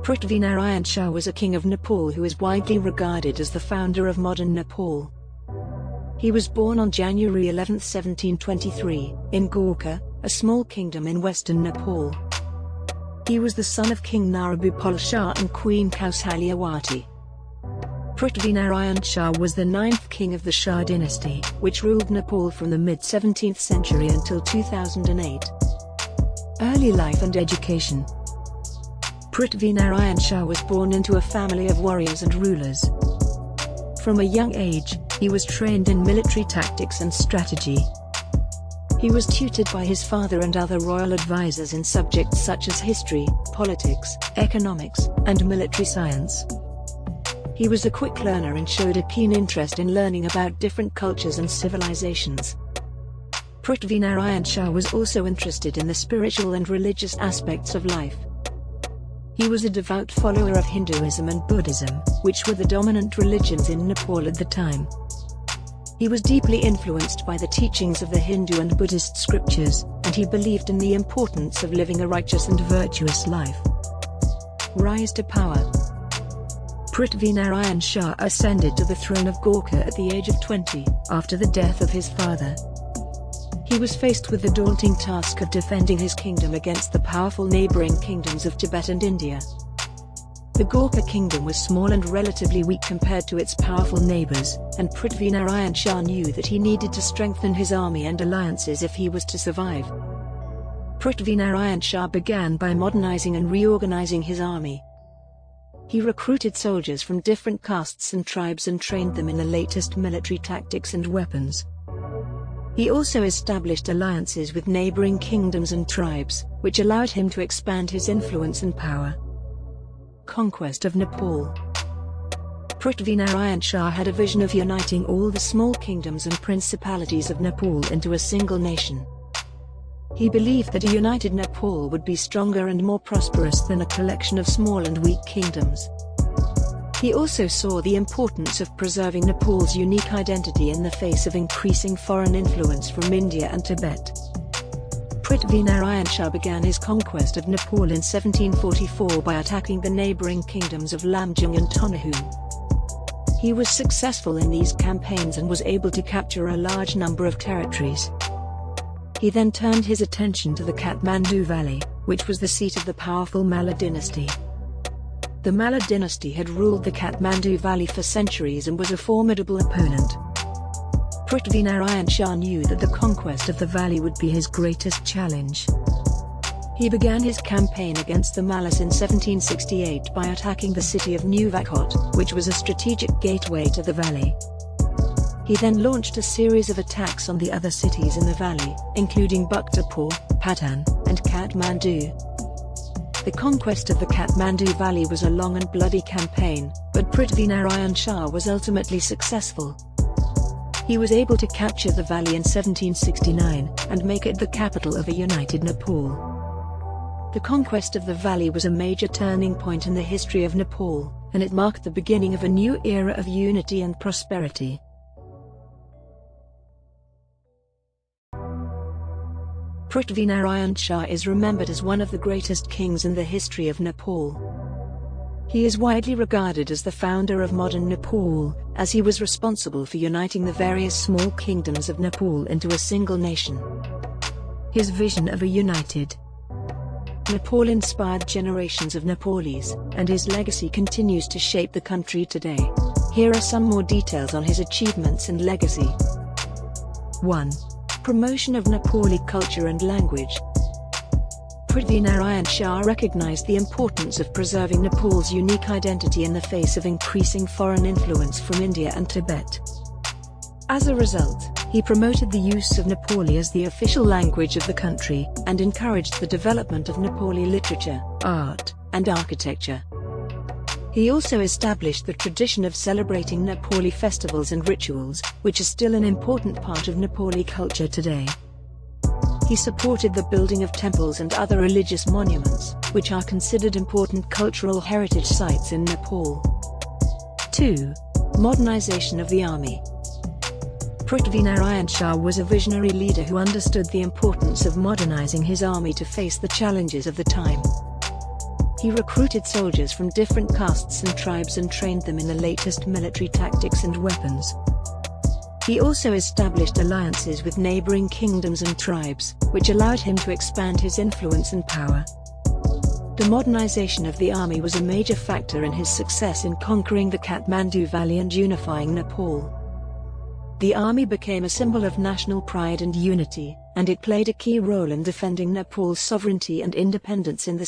Prithvi Narayan Shah was a king of Nepal who is widely regarded as the founder of modern Nepal. He was born on January 11, 1723, in Gorkha, a small kingdom in western Nepal. He was the son of King Narabhupal Shah and Queen Kausalyawati. Prithvi Narayan Shah was the ninth king of the Shah dynasty, which ruled Nepal from the mid-17th century until 2008. Early life and education. Prithvi Narayan Shah was born into a family of warriors and rulers. From a young age, he was trained in military tactics and strategy. He was tutored by his father and other royal advisors in subjects such as history, politics, economics, and military science. He was a quick learner and showed a keen interest in learning about different cultures and civilizations. Prithvi Narayan Shah was also interested in the spiritual and religious aspects of life. He was a devout follower of Hinduism and Buddhism, which were the dominant religions in Nepal at the time. He was deeply influenced by the teachings of the Hindu and Buddhist scriptures, and he believed in the importance of living a righteous and virtuous life. Rise to power. Prithvi Narayan Shah ascended to the throne of Gorkha at the age of 20, after the death of his father. He was faced with the daunting task of defending his kingdom against the powerful neighboring kingdoms of Tibet and India. The Gorkha kingdom was small and relatively weak compared to its powerful neighbors, and Prithvi Narayan Shah knew that he needed to strengthen his army and alliances if he was to survive. Prithvi Narayan Shah began by modernizing and reorganizing his army. He recruited soldiers from different castes and tribes and trained them in the latest military tactics and weapons. He also established alliances with neighboring kingdoms and tribes, which allowed him to expand his influence and power. Conquest of Nepal. Prithvi Narayan Shah had a vision of uniting all the small kingdoms and principalities of Nepal into a single nation. He believed that a united Nepal would be stronger and more prosperous than a collection of small and weak kingdoms. He also saw the importance of preserving Nepal's unique identity in the face of increasing foreign influence from India and Tibet. Prithvi Narayan Shah began his conquest of Nepal in 1744 by attacking the neighboring kingdoms of Lamjung and Tonahum. He was successful in these campaigns and was able to capture a large number of territories. He then turned his attention to the Kathmandu Valley, which was the seat of the powerful Malla dynasty. The Malla dynasty had ruled the Kathmandu Valley for centuries and was a formidable opponent. Prithvi Narayan Shah knew that the conquest of the valley would be his greatest challenge. He began his campaign against the Mallas in 1768 by attacking the city of Nuwakot, which was a strategic gateway to the valley. He then launched a series of attacks on the other cities in the valley, including Bhaktapur, Patan, and Kathmandu. The conquest of the Kathmandu Valley was a long and bloody campaign, but Prithvi Narayan Shah was ultimately successful. He was able to capture the valley in 1769, and make it the capital of a united Nepal. The conquest of the valley was a major turning point in the history of Nepal, and it marked the beginning of a new era of unity and prosperity. Prithvi Narayan Shah is remembered as one of the greatest kings in the history of Nepal. He is widely regarded as the founder of modern Nepal, as he was responsible for uniting the various small kingdoms of Nepal into a single nation. His vision of a united Nepal inspired generations of Nepalese, and his legacy continues to shape the country today. Here are some more details on his achievements and legacy. 1. Promotion of Nepali culture and language. Prithvi Narayan Shah recognized the importance of preserving Nepal's unique identity in the face of increasing foreign influence from India and Tibet. As a result, he promoted the use of Nepali as the official language of the country, and encouraged the development of Nepali literature, art, and architecture. He also established the tradition of celebrating Nepali festivals and rituals, which is still an important part of Nepali culture today. He supported the building of temples and other religious monuments, which are considered important cultural heritage sites in Nepal. 2. Modernization of the army. Prithvi Narayan Shah was a visionary leader who understood the importance of modernizing his army to face the challenges of the time. He recruited soldiers from different castes and tribes and trained them in the latest military tactics and weapons. He also established alliances with neighboring kingdoms and tribes, which allowed him to expand his influence and power. The modernization of the army was a major factor in his success in conquering the Kathmandu Valley and unifying Nepal. The army became a symbol of national pride and unity, and it played a key role in defending Nepal's sovereignty and independence in the